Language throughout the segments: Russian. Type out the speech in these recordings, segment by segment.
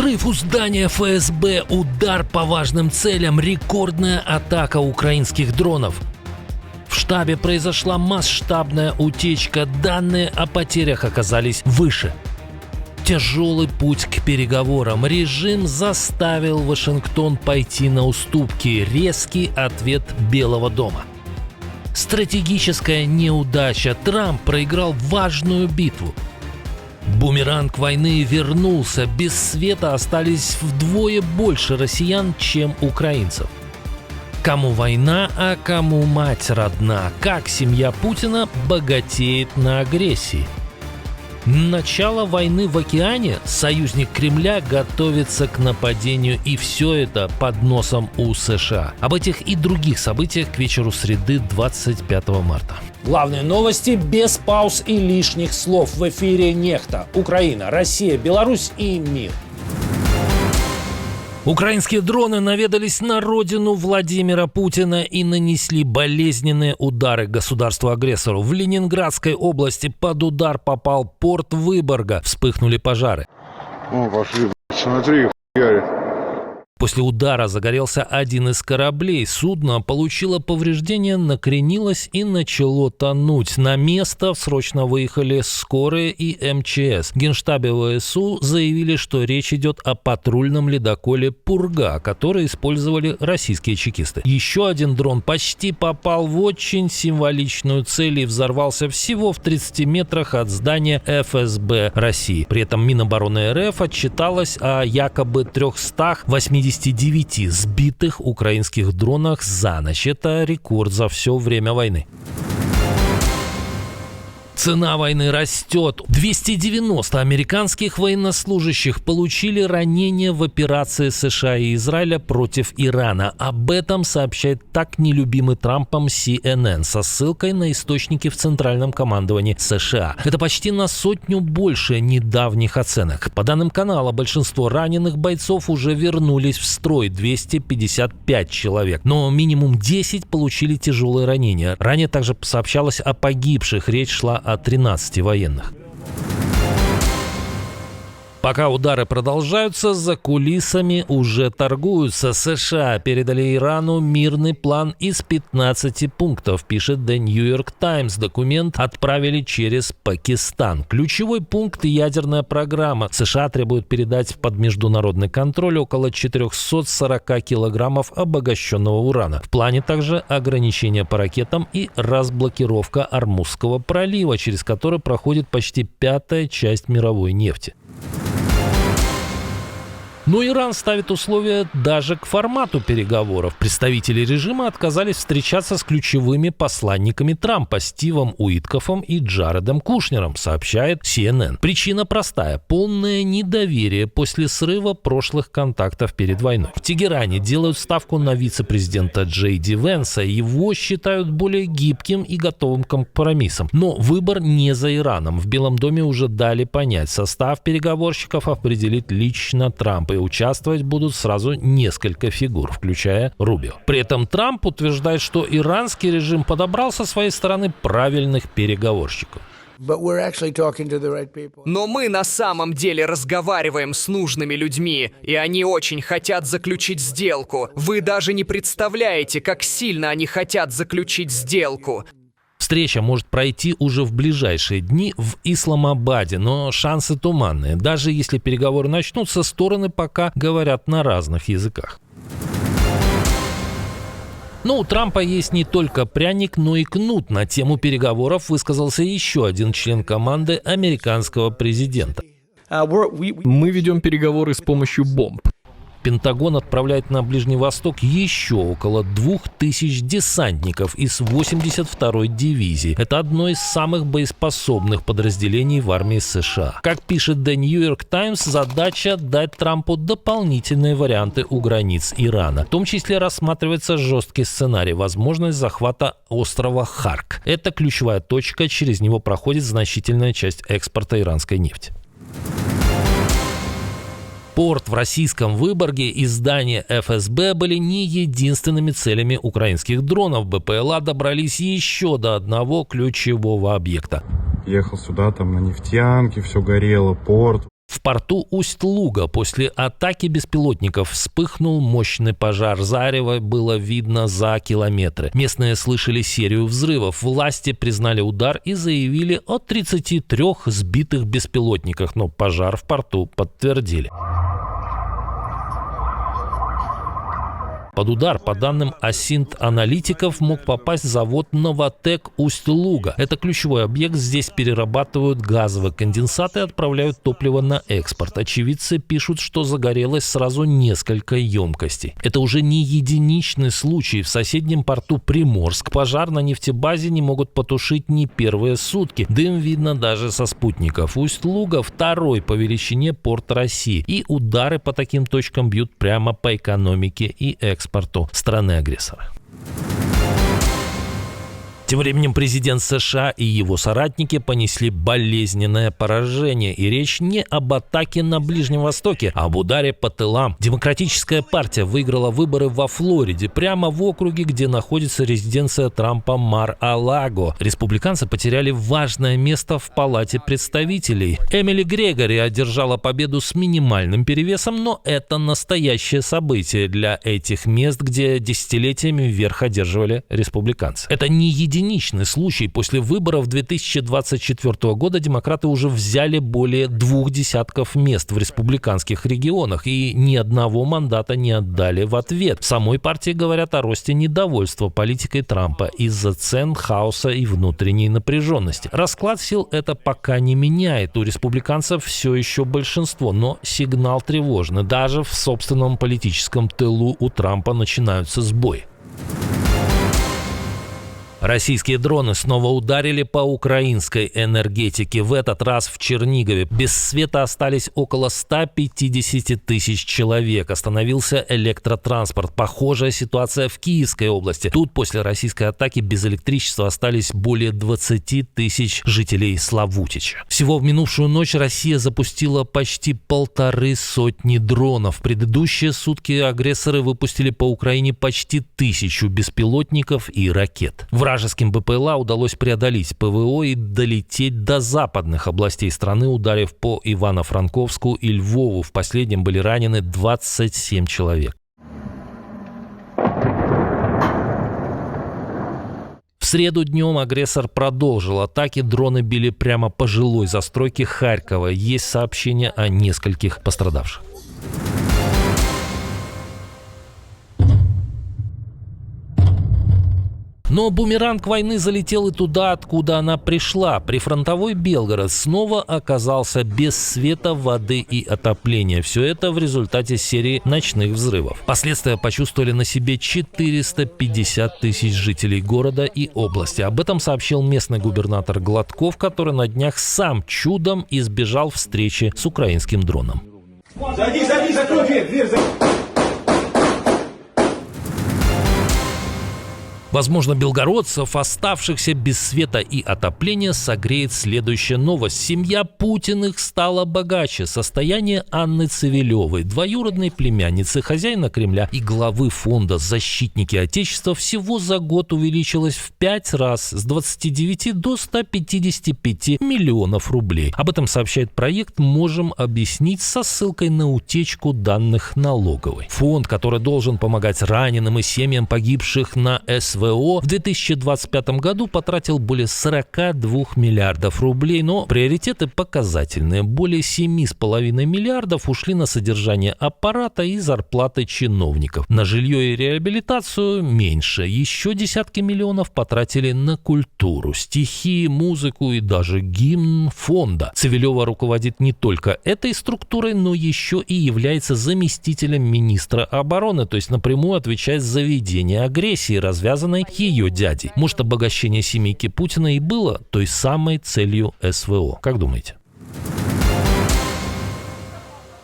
Взрыв у здания ФСБ, удар по важным целям, рекордная атака украинских дронов. В штабе произошла масштабная утечка, данные о потерях оказались выше. Тяжелый путь к переговорам. Режим заставил Вашингтон пойти на уступки. Резкий ответ Белого дома. Стратегическая неудача. Трамп проиграл важную битву. Бумеранг войны вернулся. Без света остались вдвое больше россиян, чем украинцев. Кому война, а кому мать родна? Как семья Путина богатеет на агрессии? Начало войны в океане, союзник Кремля готовится к нападению, и все это под носом у США. Об этих и других событиях к вечеру среды 25 марта. Главные новости без пауз и лишних слов. В эфире Нехта. Украина, Россия, Беларусь и мир. Украинские дроны наведались на родину Владимира Путина и нанесли болезненные удары государству-агрессору. В Ленинградской области под удар попал порт Выборга. Вспыхнули пожары. О, пошли, смотри, хуярит. После удара загорелся один из кораблей. Судно получило повреждения, накренилось и начало тонуть. На место срочно выехали скорые и МЧС. В Генштабе ВСУ заявили, что речь идет о патрульном ледоколе «Пурга», который использовали российские чекисты. Еще один дрон почти попал в очень символичную цель и взорвался всего в 30 метрах от здания ФСБ России. При этом Минобороны РФ отчиталась о якобы 389 сбитых украинских дронах за ночь. Это рекорд за все время войны. Цена войны растет. 290 американских военнослужащих получили ранения в операции США и Израиля против Ирана. Об этом сообщает так нелюбимый Трампом CNN со ссылкой на источники в Центральном командовании США. Это почти на 100 больше недавних оценок. По данным канала, большинство раненых бойцов уже вернулись в строй, 255 человек. Но минимум 10 получили тяжелые ранения. Ранее также сообщалось о погибших. Речь шла о 13 военных. Пока удары продолжаются, за кулисами уже торгуются. США передали Ирану мирный план из 15 пунктов, пишет The New York Times. Документ отправили через Пакистан. Ключевой пункт – ядерная программа. США требуют передать под международный контроль около 440 килограммов обогащенного урана. В плане также ограничения по ракетам и разблокировка Ормузского пролива, через который проходит почти 1/5 часть мировой нефти. Но Иран ставит условия даже к формату переговоров. Представители режима отказались встречаться с ключевыми посланниками Трампа Стивом Уиткофом и Джаредом Кушнером, сообщает CNN. Причина простая – полное недоверие после срыва прошлых контактов перед войной. В Тегеране делают ставку на вице-президента Джей Ди Венса. Его считают более гибким и готовым к компромиссам. Но выбор не за Ираном. В Белом доме уже дали понять, состав переговорщиков определит лично Трамп. И участвовать будут сразу несколько фигур, включая Рубио. При этом Трамп утверждает, что иранский режим подобрал со своей стороны правильных переговорщиков. Но мы на самом деле разговариваем с нужными людьми, и они очень хотят заключить сделку. Вы даже не представляете, как сильно они хотят заключить сделку. Встреча может пройти уже в ближайшие дни в Исламабаде, но шансы туманные. Даже если переговоры начнутся, стороны пока говорят на разных языках. Но у Трампа есть не только пряник, но и кнут. На тему переговоров высказался еще один член команды американского президента. Мы ведем переговоры с помощью бомб. Пентагон отправляет на Ближний Восток еще около 2000 десантников из 82-й дивизии. Это одно из самых боеспособных подразделений в армии США. Как пишет The New York Times, задача дать Трампу дополнительные варианты у границ Ирана. В том числе рассматривается жесткий сценарий – возможность захвата острова Харк. Это ключевая точка, через него проходит значительная часть экспорта иранской нефти. Порт в российском Выборге и здание ФСБ были не единственными целями украинских дронов. БПЛА добрались еще до одного ключевого объекта. Ехал сюда, там на нефтянке, все горело, порт. В порту Усть-Луга после атаки беспилотников вспыхнул мощный пожар. Зарево было видно за километры. Местные слышали серию взрывов. Власти признали удар и заявили о 33 сбитых беспилотниках, но пожар в порту подтвердили. Под удар, по данным Асинт-аналитиков, мог попасть завод «Новатэк» Усть-Луга. Это ключевой объект, здесь перерабатывают газовый конденсат и отправляют топливо на экспорт. Очевидцы пишут, что загорелось сразу несколько емкостей. Это уже не единичный случай. В соседнем порту Приморск пожар на нефтебазе не могут потушить ни первые сутки. Дым видно даже со спутников. Усть-Луга – второй по величине порт России. И удары по таким точкам бьют прямо по экономике и экспорту страны-агрессора. Тем временем президент США и его соратники понесли болезненное поражение. И речь не об атаке на Ближнем Востоке, а об ударе по тылам. Демократическая партия выиграла выборы во Флориде, прямо в округе, где находится резиденция Трампа Мар-а-Лаго. Республиканцы потеряли важное место в Палате представителей. Эмили Грегори одержала победу с минимальным перевесом, но это настоящее событие для этих мест, где десятилетиями верх одерживали республиканцы. Это не единичный случай. После выборов 2024 года демократы уже взяли более 20 мест в республиканских регионах и ни одного мандата не отдали в ответ. В самой партии говорят о росте недовольства политикой Трампа из-за цен, хаоса и внутренней напряженности. Расклад сил это пока не меняет. У республиканцев все еще большинство, но сигнал тревожный. Даже в собственном политическом тылу у Трампа начинаются сбои. Российские дроны снова ударили по украинской энергетике. В этот раз в Чернигове. Без света остались около 150 тысяч человек. Остановился электротранспорт. Похожая ситуация в Киевской области. Тут после российской атаки без электричества остались более 20 тысяч жителей Славутича. Всего в минувшую ночь Россия запустила почти 150 дронов. В предыдущие сутки агрессоры выпустили по Украине почти 1000 беспилотников и ракет. Вражеским БПЛА удалось преодолеть ПВО и долететь до западных областей страны, ударив по Ивано-Франковску и Львову. В последнем были ранены 27 человек. В среду днем агрессор продолжил атаки. Дроны били прямо по жилой застройке Харькова. Есть сообщения о нескольких пострадавших. Но бумеранг войны залетел и туда, откуда она пришла. Прифронтовой Белгород снова оказался без света, воды и отопления. Все это в результате серии ночных взрывов. Последствия почувствовали на себе 450 тысяч жителей города и области. Об этом сообщил местный губернатор Гладков, который на днях сам чудом избежал встречи с украинским дроном. Зайди, закрой дверь, Возможно, белгородцев, оставшихся без света и отопления, согреет следующая новость. Семья Путиных стала богаче. Состояние Анны Цивилевой, двоюродной племянницы хозяина Кремля и главы фонда «Защитники Отечества», всего за год увеличилось в 5 раз, с 29 до 155 миллионов рублей. Об этом сообщает проект «Можем объяснить» со ссылкой на утечку данных налоговой. Фонд, который должен помогать раненым и семьям погибших на СВО, в 2025 году потратил более 42 миллиардов рублей, но приоритеты показательные. Более 7,5 миллиардов ушли на содержание аппарата и зарплаты чиновников. На жилье и реабилитацию меньше. Еще десятки миллионов потратили на культуру, стихи, музыку и даже гимн фонда. Цивилева руководит не только этой структурой, но еще и является заместителем министра обороны, то есть напрямую отвечает за ведение агрессии, развязанной ее дядей. Может, обогащение семейки Путина и было той самой целью СВО? Как думаете?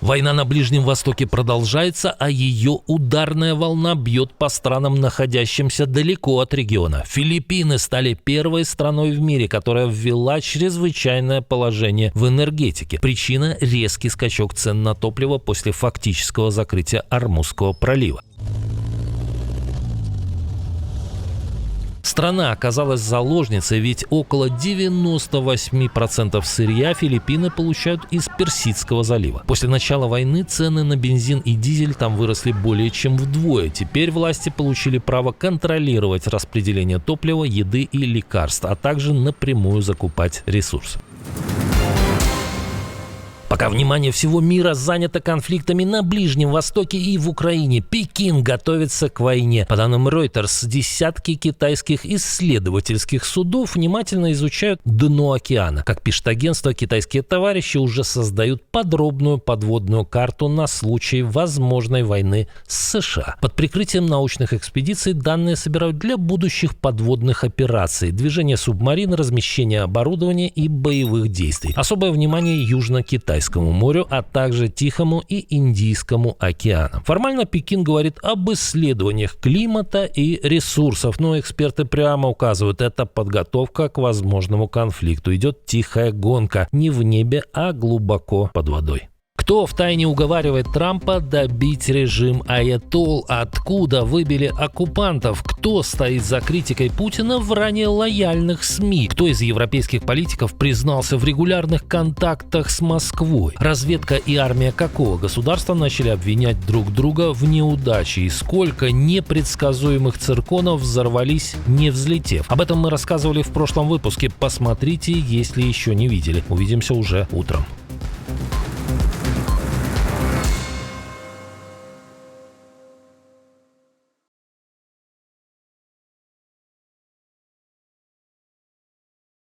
Война на Ближнем Востоке продолжается, а ее ударная волна бьет по странам, находящимся далеко от региона. Филиппины стали первой страной в мире, которая ввела чрезвычайное положение в энергетике. Причина – резкий скачок цен на топливо после фактического закрытия Ормузского пролива. Страна оказалась заложницей, ведь около 98% сырья Филиппины получают из Персидского залива. После начала войны цены на бензин и дизель там выросли более чем вдвое. Теперь власти получили право контролировать распределение топлива, еды и лекарств, а также напрямую закупать ресурсы. Пока внимание всего мира занято конфликтами на Ближнем Востоке и в Украине, Пекин готовится к войне. По данным Reuters, десятки китайских исследовательских судов внимательно изучают дно океана. Как пишет агентство, китайские товарищи уже создают подробную подводную карту на случай возможной войны с США. Под прикрытием научных экспедиций данные собирают для будущих подводных операций, движения субмарин, размещения оборудования и боевых действий. Особое внимание Южно-Китайскому морю, а также Тихому и Индийскому океанам. Формально Пекин говорит об исследованиях климата и ресурсов, но эксперты прямо указывают, это подготовка к возможному конфликту. Идет тихая гонка не в небе, а глубоко под водой. Кто втайне уговаривает Трампа добить режим Аятолл? Откуда выбили оккупантов? Кто стоит за критикой Путина в ранее лояльных СМИ? Кто из европейских политиков признался в регулярных контактах с Москвой? Разведка и армия какого государства начали обвинять друг друга в неудаче? И сколько непредсказуемых цирконов взорвались, не взлетев? Об этом мы рассказывали в прошлом выпуске. Посмотрите, если еще не видели. Увидимся уже утром.